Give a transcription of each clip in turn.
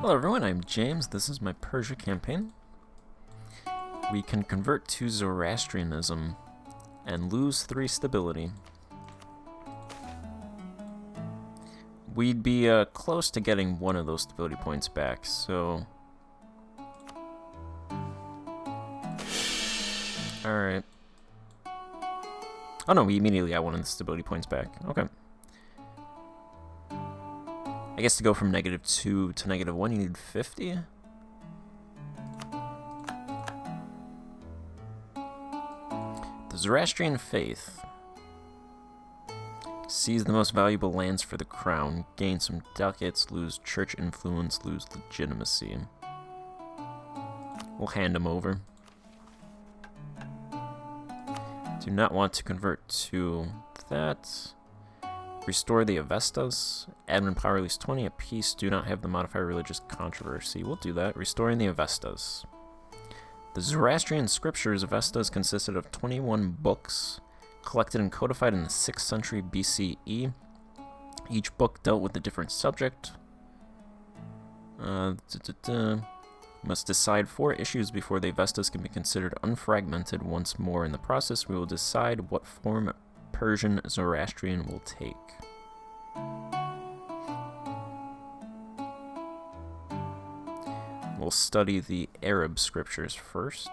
Hello everyone, I'm James. This is my Persia campaign. We can convert to Zoroastrianism and lose 3 stability. We'd be close to getting one of those stability points back, so... Alright. Oh no, we immediately got one of the stability points back. Okay. I guess to go from -2 to -1, you need 50? The Zoroastrian faith. Seize the most valuable lands for the crown, gain some ducats, lose church influence, lose legitimacy. We'll hand them over. Do not want to convert to that. Restore the Avestas. Admin power at least 20 apiece. Do not have the modifier religious controversy. We'll do that. Restoring the Avestas. The Zoroastrian scriptures Avestas consisted of 21 books, collected and codified in the 6th century BCE. Each book dealt with a different subject. Must decide 4 issues before the Avestas can be considered unfragmented once more. In the process, we will decide what form Persian Zoroastrian will take. We'll study the Arab scriptures first.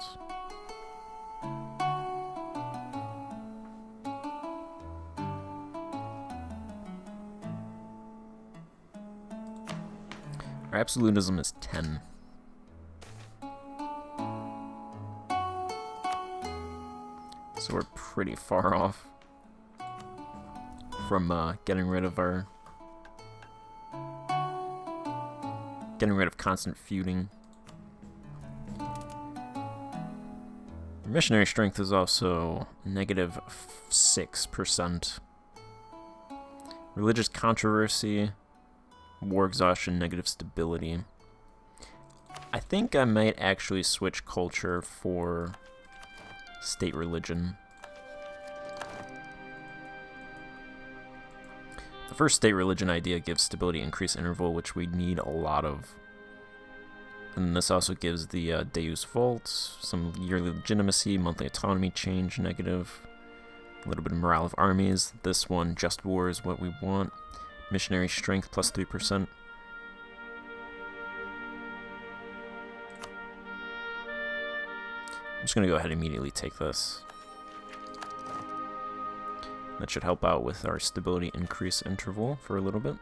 Our absolutism is 10. So we're pretty far off from getting rid of constant feuding. Missionary strength is also -6%. Religious controversy, war exhaustion, negative stability. I think I might actually switch culture for state religion. The first state religion idea gives stability increase interval, which we need a lot of. And this also gives the Deus Vult, some yearly legitimacy, monthly autonomy change, negative. A little bit of morale of armies. This one, just war, is what we want. Missionary strength plus 3%. I'm just going to go ahead and immediately take this. That should help out with our stability increase interval for a little bit.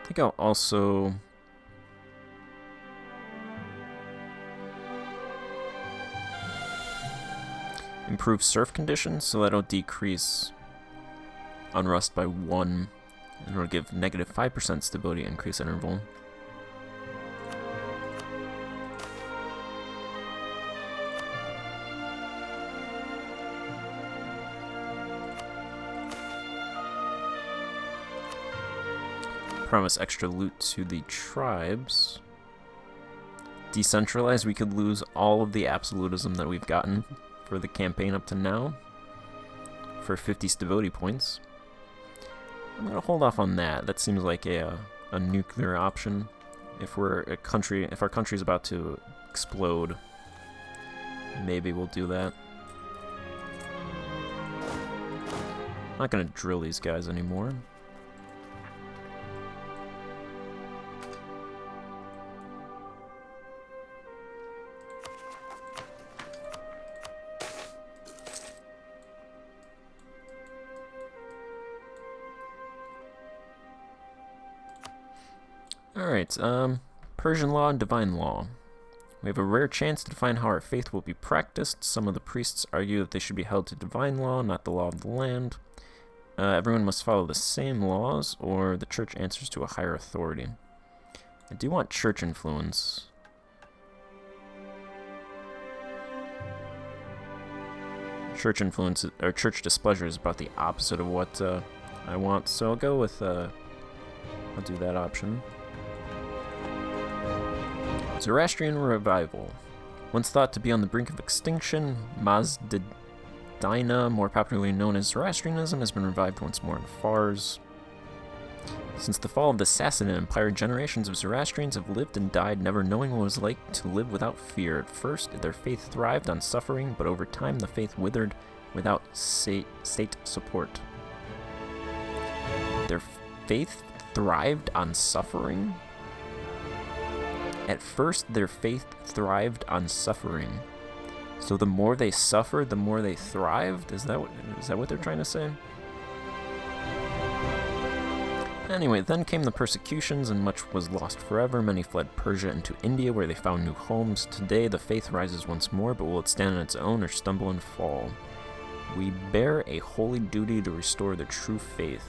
I think I'll also improve surf conditions so that'll decrease unrust by 1. And it'll give -5% stability increase interval. Promise extra loot to the tribes. Decentralize, we could lose all of the absolutism that we've gotten for the campaign up to now for 50 stability points. I'm gonna hold off on that. That seems like a nuclear option. If our country's about to explode, maybe we'll do that. I'm not gonna drill these guys anymore. Alright, Persian law and divine law. We have a rare chance to define how our faith will be practiced. Some of the priests argue that they should be held to divine law, not the law of the land. Everyone must follow the same laws, or the church answers to a higher authority. I do want church influence. Church influence, or church displeasure, is about the opposite of what I want, so I'll go with, I'll do that option. Zoroastrian revival. Once thought to be on the brink of extinction, Mazdadina, more popularly known as Zoroastrianism, has been revived once more in Fars. Since the fall of the Sassanian Empire, generations of Zoroastrians have lived and died, never knowing what it was like to live without fear. At first, their faith thrived on suffering, but over time the faith withered without state support. Their faith thrived on suffering? At first, their faith thrived on suffering. So the more they suffered, the more they thrived? Is that what they're trying to say? Anyway, then came the persecutions, and much was lost forever. Many fled Persia into India, where they found new homes. Today, the faith rises once more, but will it stand on its own or stumble and fall? We bear a holy duty to restore the true faith.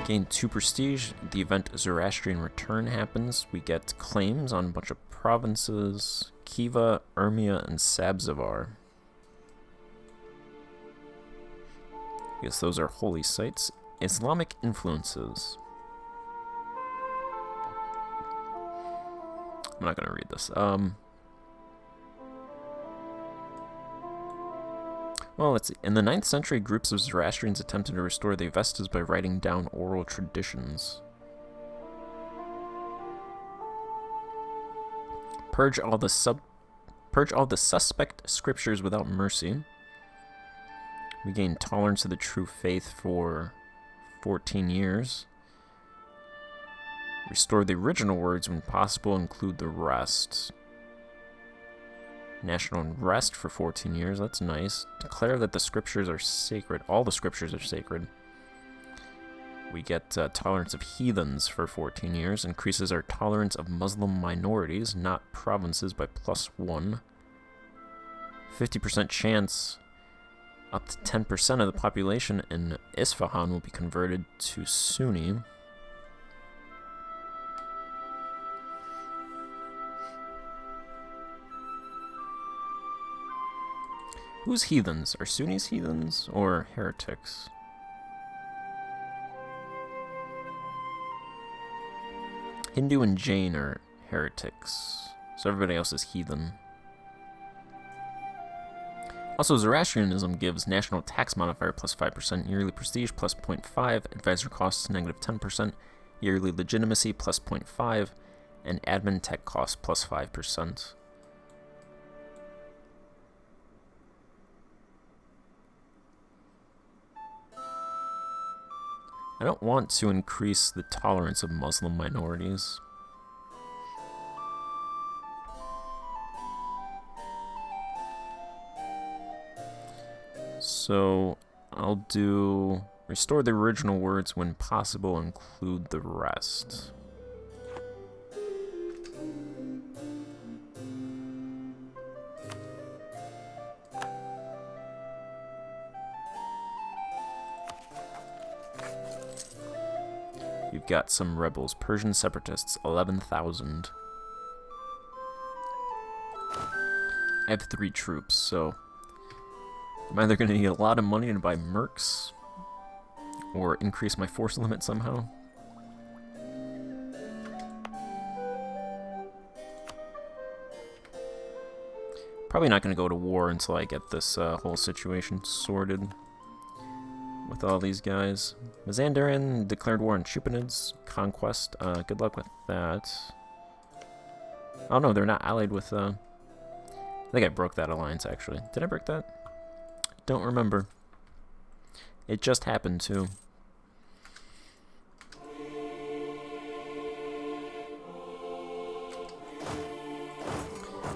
Gain 2 prestige. The event Zoroastrian Return happens. We get claims on a bunch of provinces: Khiva, Urmia, and Sabzavar. I guess those are holy sites. Islamic influences. I'm not going to read this. Well, let's see. In the 9th century, groups of Zoroastrians attempted to restore the Avestas by writing down oral traditions. Purge all the suspect scriptures without mercy. We gain tolerance to the true faith for 14 years. Restore the original words when possible, include the rest. National unrest for 14 years, that's nice. Declare that the scriptures are sacred. All the scriptures are sacred. We get tolerance of heathens for 14 years. Increases our tolerance of Muslim minorities, not provinces, by +1. 50% chance up to 10% of the population in Isfahan will be converted to Sunni. Who's heathens? Are Sunnis heathens or heretics? Hindu and Jain are heretics, so everybody else is heathen. Also, Zoroastrianism gives national tax modifier +5%, yearly prestige +0.5, advisor costs -10%, yearly legitimacy +0.5, and admin tech costs +5%. I don't want to increase the tolerance of Muslim minorities. So I'll do restore the original words when possible, include the rest. You've got some rebels. Persian separatists, 11,000. I have 3 troops, so I'm either going to need a lot of money to buy mercs or increase my force limit somehow. Probably not going to go to war until I get this whole situation sorted with all these guys. Mazandaran declared war on Achaemenids. Conquest. Good luck with that. Oh no, they're not allied with... I think I broke that alliance, actually. Did I break that? Don't remember. It just happened, too.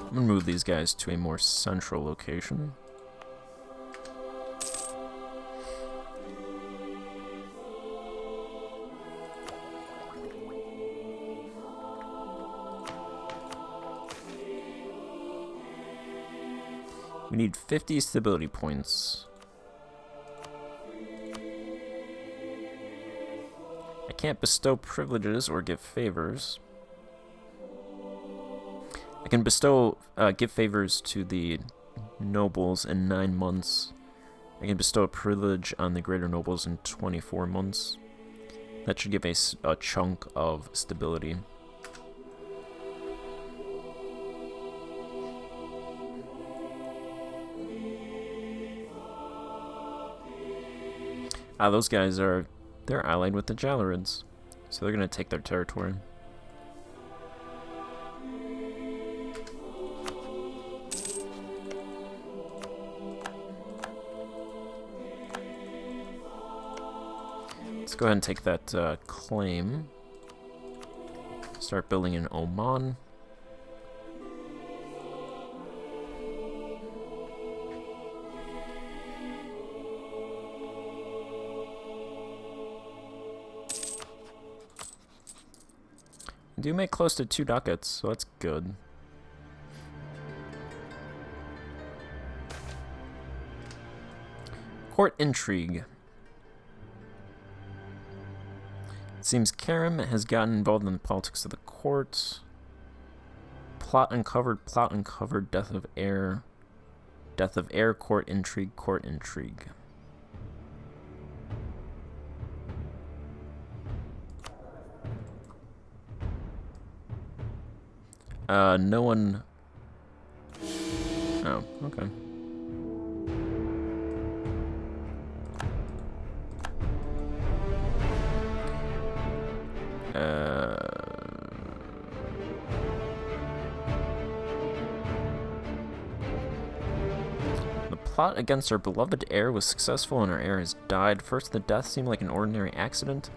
I'm gonna move these guys to a more central location. We need 50 stability points. I can't bestow privileges or give favors. I can bestow, give favors to the nobles in 9 months. I can bestow a privilege on the greater nobles in 24 months. That should give a chunk of stability. Ah, those guys are... They're allied with the Jalarids. So they're gonna take their territory. Let's go ahead and take that claim. Start building in Oman. I do make close to 2 ducats, so that's good. Court intrigue. It seems Karim has gotten involved in the politics of the court. Plot uncovered, death of heir. Death of heir, court intrigue, court intrigue. No one... Oh, okay. The plot against our beloved heir was successful and our heir has died. First, the death seemed like an ordinary accident.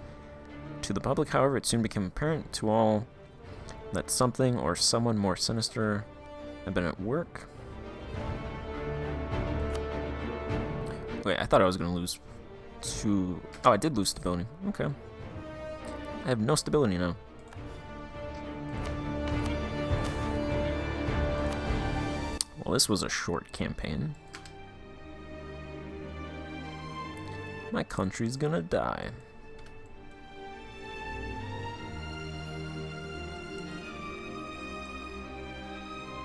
To the public, however, it soon became apparent to all that something or someone more sinister had been at work. Wait, I thought I was going to lose 2... Oh, I did lose stability. Okay. I have no stability now. Well, this was a short campaign. My country's gonna die.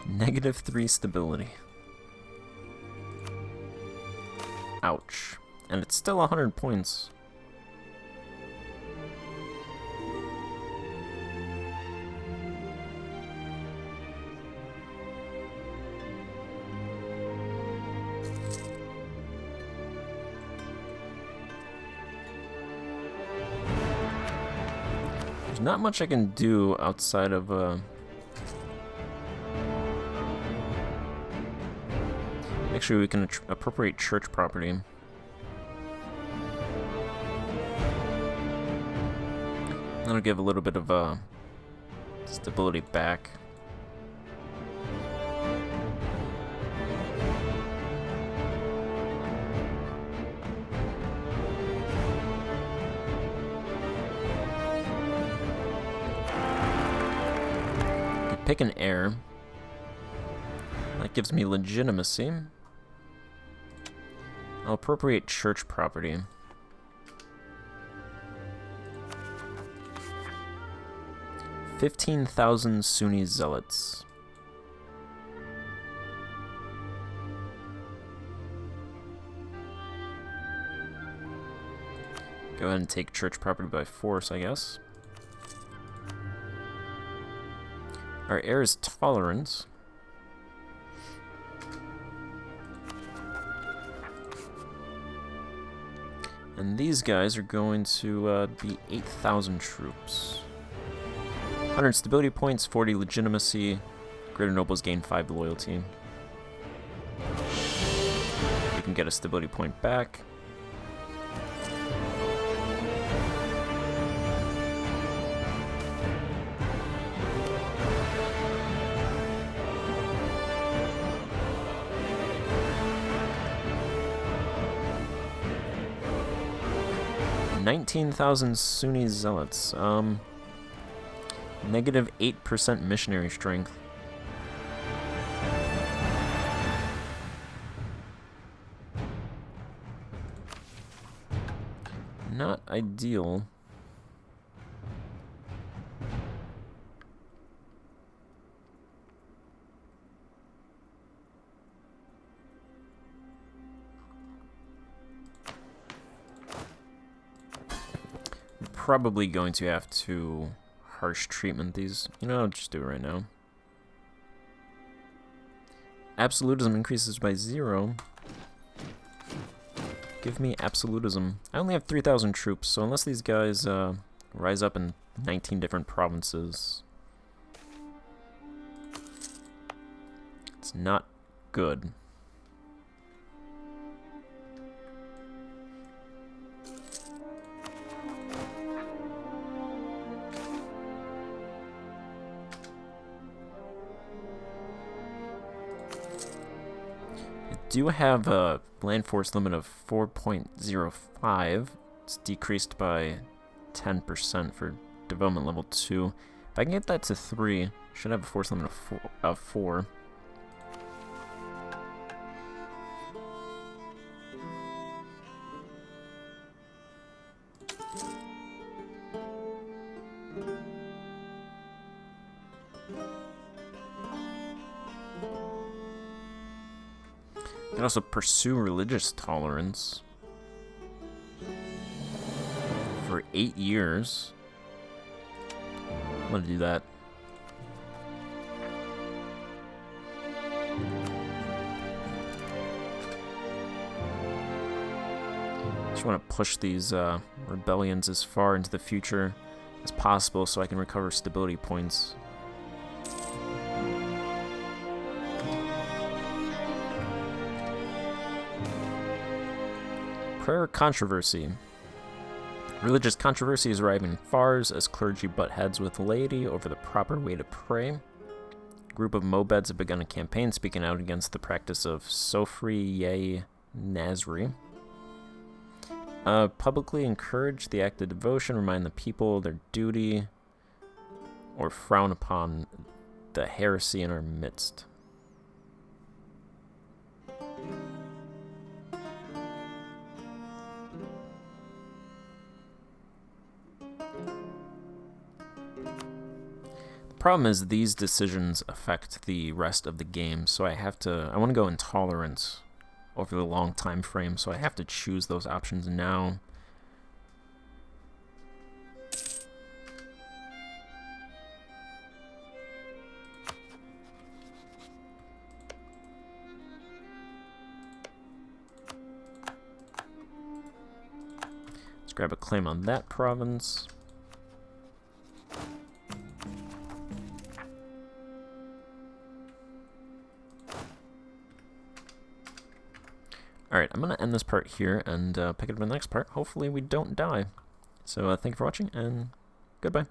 -3 stability. Ouch. And it's still 100 points. There's not much I can do outside of make sure we can appropriate church property. That'll give a little bit of stability back. Pick an heir. That gives me legitimacy. I'll appropriate church property. $15,000 Sunni zealots. Go ahead and take church property by force, I guess. Our heir is tolerant. And these guys are going to be 8,000 troops. 100 stability points, 40 legitimacy. Greater nobles gain 5 loyalty. We can get a stability point back. $19,000 Sunni zealots. -8% missionary strength. Not ideal. Probably going to have to harsh treatment these. You know, I'll just do it right now. Absolutism increases by 0. Give me absolutism. I only have 3,000 troops, so unless these guys rise up in 19 different provinces, it's not good. Do have a land force limit of 4.05. It's decreased by 10% for development level 2. If I can get that to 3, should have a force limit of 4. You can also pursue religious tolerance for 8 years. I'm gonna do that. Just want to push these rebellions as far into the future as possible so I can recover stability points. Prayer controversy. Religious controversy is arriving in Fars as clergy butt heads with laity over the proper way to pray. A group of Mobeds have begun a campaign speaking out against the practice of Sofri Nazri. Publicly encourage the act of devotion, remind the people of their duty, or frown upon the heresy in our midst. Problem is these decisions affect the rest of the game, so I want to go intolerant over the long time frame, so I have to choose those options now. Let's grab a claim on that province. Alright, I'm going to end this part here and pick it up in the next part. Hopefully we don't die. So thank you for watching, and goodbye.